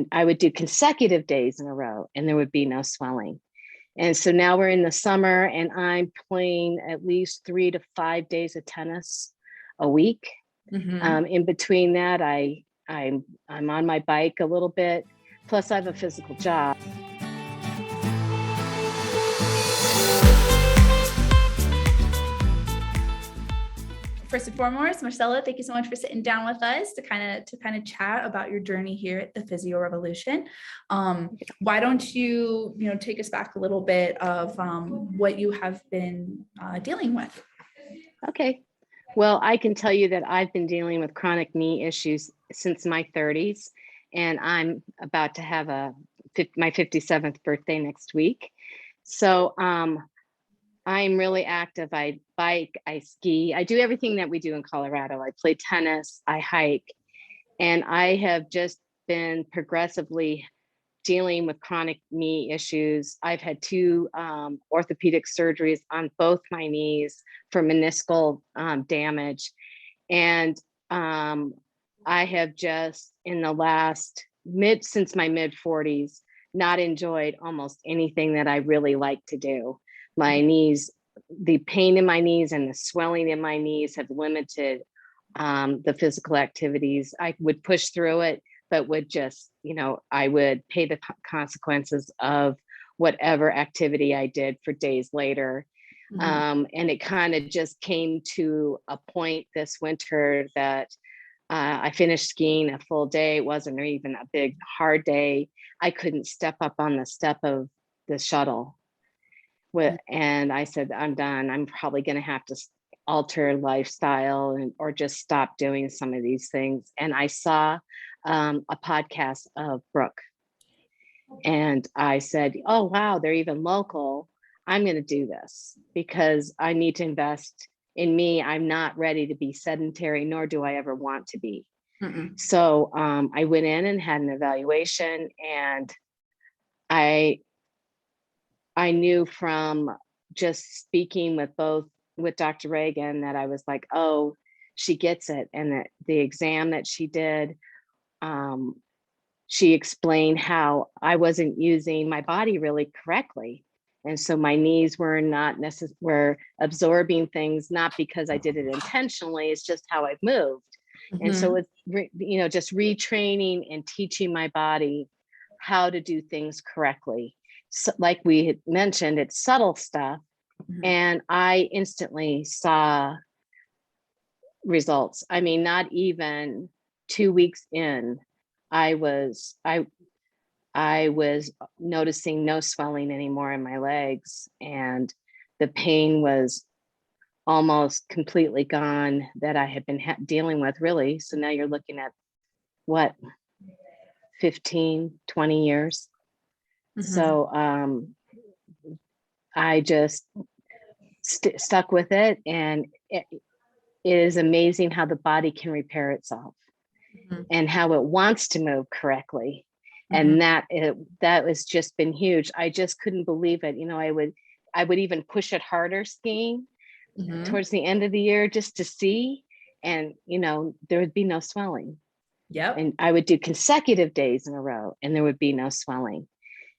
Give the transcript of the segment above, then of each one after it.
and I would do consecutive days in a row and there would be no swelling. And so now we're in the summer and I'm playing at least 3 to 5 days of tennis a week. In between that, I'm on my bike a little bit. Plus I have a physical job. First and foremost, Marcella, thank you so much for sitting down with us to kind of chat about your journey here at the Physio Revolution. Why don't you take us back a little bit of what you have been dealing with? Okay. Well, I can tell you that I've been dealing with chronic knee issues since my 30s, and I'm about to have my 57th birthday next week. So I'm really active. I bike, I ski, I do everything that we do in Colorado. I play tennis, I hike, and I have just been progressively dealing with chronic knee issues. I've had 2 orthopedic surgeries on both my knees for meniscal damage. And I have just in the last since my mid 40s, not enjoyed almost anything that I really like to do. My knees, the pain in my knees and the swelling in my knees have limited the physical activities. I would push through it, but would just, I would pay the consequences of whatever activity I did for days later. And it kind of just came to a point this winter that I finished skiing a full day. It wasn't even a big, hard day. I couldn't step up on the step of the shuttle. And I said, I'm done. I'm probably going to have to alter lifestyle or just stop doing some of these things. And I saw a podcast of Brooke. And I said, oh, wow, they're even local. I'm going to do this because I need to invest in me. I'm not ready to be sedentary, nor do I ever want to be. So I went in and had an evaluation, and I knew from just speaking with Dr. Reagan that I was like, oh, she gets it. And that the exam that she did, she explained how I wasn't using my body really correctly. And so my knees were were absorbing things, not because I did it intentionally, it's just how I've moved. And so it's, just retraining and teaching my body how to do things correctly. So, like we had mentioned, it's subtle stuff. And I instantly saw results. I mean, not even 2 weeks in, I was noticing no swelling anymore in my legs, and the pain was almost completely gone that I had been dealing with, really. So now you're looking at what, 15, 20 years. So I just stuck with it, and it is amazing how the body can repair itself and how it wants to move correctly. And that has just been huge. I just couldn't believe it. I would even push it harder skiing towards the end of the year just to see, and there would be no swelling. And I would do consecutive days in a row and there would be no swelling.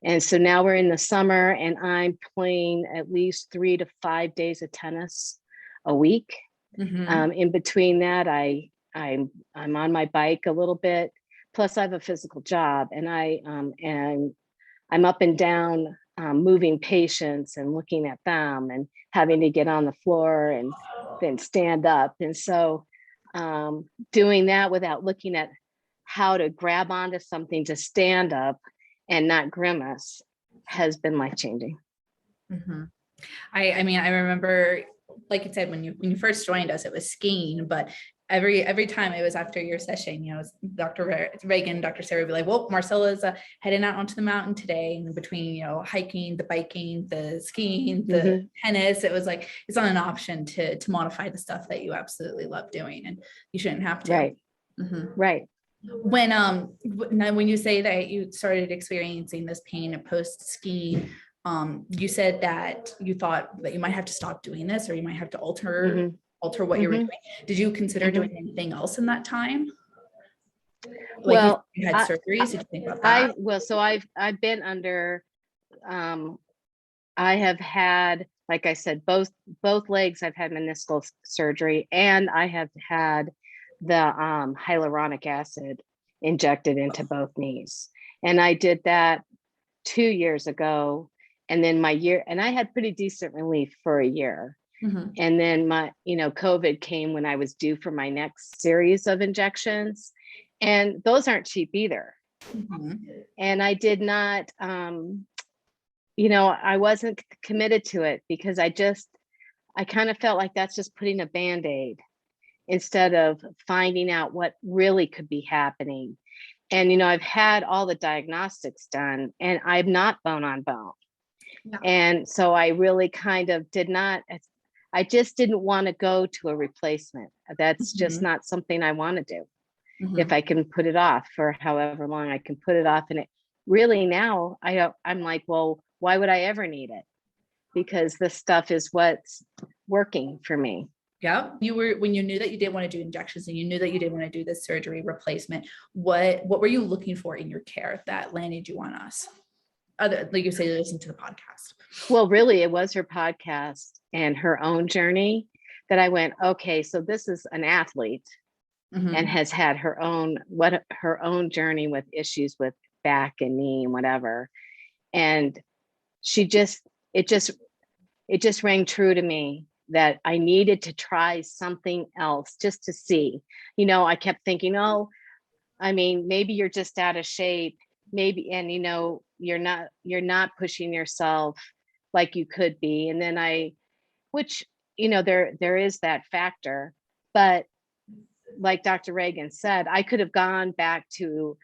And so now we're in the summer and I'm playing at least 3 to 5 days of tennis a week. In between that, I'm on my bike a little bit. Plus I have a physical job, and I'm up and down moving patients and looking at them and having to get on the floor and then stand up. And so doing that without looking at how to grab onto something to stand up and not grimace has been life-changing. I mean, I remember, like you said, when you first joined us, it was skiing, but every time it was after your session, Dr. Reagan, Dr. Sarah would be like, well, Marcella's heading out onto the mountain today. And between, hiking, the biking, the skiing, the tennis, it was like, it's not an option to modify the stuff that you absolutely love doing, and you shouldn't have to. Right. Right. When you say that you started experiencing this pain post skiing, you said that you thought that you might have to stop doing this, or you might have to alter what you were doing. Did you consider doing anything else in that time? Like Well, you had I, surgeries. Did you think about that? so I've been under, um, I have had, like I said, both legs. I've had meniscal surgery, and I have had the hyaluronic acid injected into both knees, and I did that 2 years ago. And then and I had pretty decent relief for a year. Mhm. And then COVID came when I was due for my next series of injections, and those aren't cheap either. Mhm. And I did not, I wasn't committed to it because I kind of felt like that's just putting a band-aid instead of finding out what really could be happening. And I've had all the diagnostics done, and I'm not bone on bone. Yeah. And so I really kind of did not, I just didn't want to go to a replacement. That's just Mhm. not something I want to do. If Mhm. I can put it off for however long I can put it off. And it really now I'm like, well, why would I ever need it? Because this stuff is what's working for me. Yeah. You were, when you knew that you didn't want to do injections and you knew that you didn't want to do this surgery replacement, what were you looking for in your care that landed you on us? Other, like you say, listen to the podcast. Well, really, it was her podcast and her own journey that I went, okay, so this is an athlete and Mhm. has had her own journey with issues with back and knee and whatever. And she just it just it just rang true to me that I needed to try something else just to see. I kept thinking, oh, I mean, maybe you're just out of shape, maybe, and you're not pushing yourself like you could be. And then which there is that factor, but like Dr. Reagan said, I could have gone back to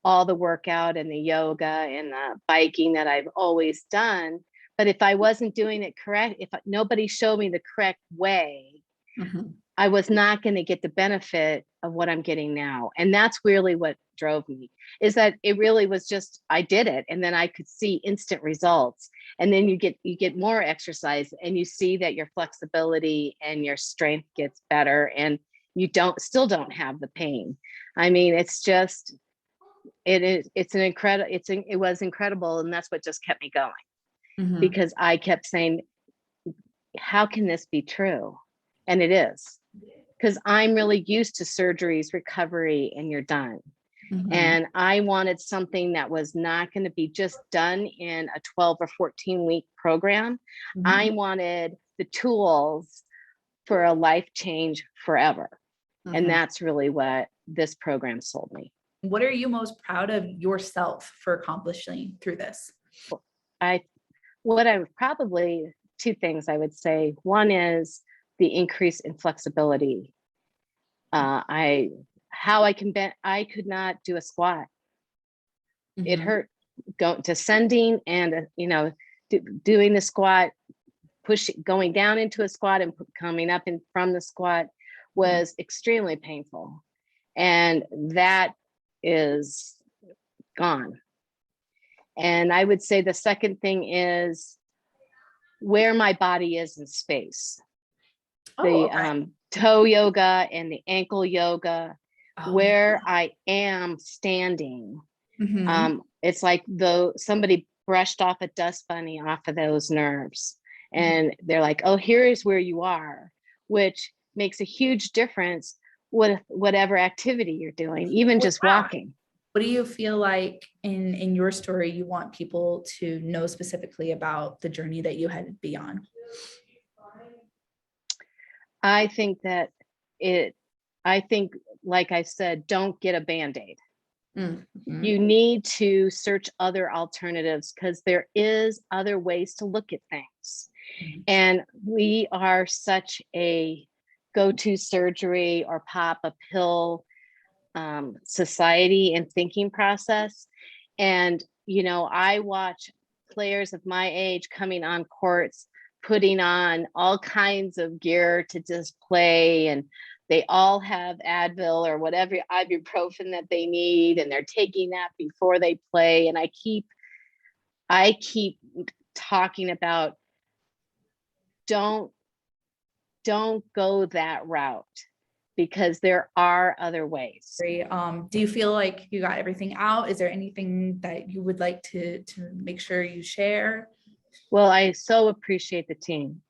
all the workout and the yoga and the biking that I've always done. But if I wasn't doing it correct, if nobody showed me the correct way, Mhm. I was not going to get the benefit of what I'm getting now. And that's really what drove me, is that it really was just, I did it and then I could see instant results. And then you get more exercise and you see that your flexibility and your strength gets better, and you still don't have the pain. I mean, it was incredible. And that's what just kept me going, Mhm. because I kept saying, how can this be true? And it is, because I'm really used to surgeries, recovery, and you're done. Mhm. And I wanted something that was not going to be just done in a 12 or 14-week program. I Mhm. wanted the tools for a life change forever. And Mhm. that's really what this program sold me. What are you most proud of yourself for accomplishing through this? I what I would probably two things I would say. One is the increase in flexibility. I how I can bend. I could not do a squat. It Mhm. hurt descending and doing the squat, going down into a squat and coming up and from the squat Mhm. was extremely painful, and that is gone. And I would say the second thing is where my body is in space. Oh, The okay. toe yoga and the ankle yoga, Oh, yeah. where I am standing. Mhm. It's like though somebody brushed off a dust bunny off of those nerves. Mhm. And they're like, oh, here is where you are, which makes a huge difference with whatever activity you're doing, even Well, just wow. walking. What do you feel like in your story you want people to know specifically about the journey that you had to be on? I think that it, I think, like I said, don't get a band aid. Mhm. You need to search other alternatives because there is other ways to look at things. Mhm. And we are such a go-to surgery or pop a pill society and thinking process. And, I watch players of my age coming on courts, putting on all kinds of gear to just play. And they all have Advil or whatever ibuprofen that they need. And they're taking that before they play. And I keep talking about don't don't go that route. because there are other ways. Do you feel like you got everything out? Is there anything that you would like to make sure you share? Well, I so appreciate the team.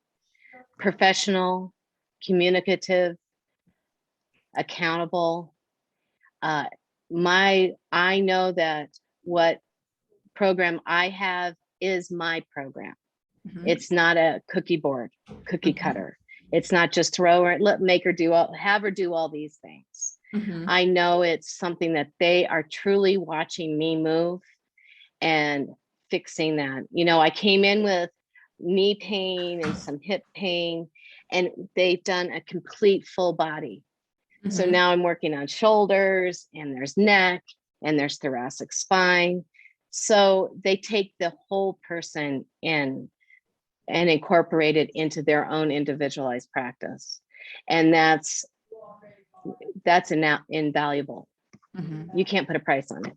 Professional, communicative, accountable. Uh, I know that what program I have is my program. Mhm. It's not a cookie board, cookie Mhm. cutter. It's not just throw her, make her have her do all these things. Mhm. I know it's something that they are truly watching me move and fixing that. You know, I came in with knee pain and some hip pain, and they've done a complete full body. So Mhm. now I'm working on shoulders, and there's neck, and there's thoracic spine. So they take the whole person in and incorporate it into their own individualized practice. And that's invaluable. Mhm. You can't put a price on it.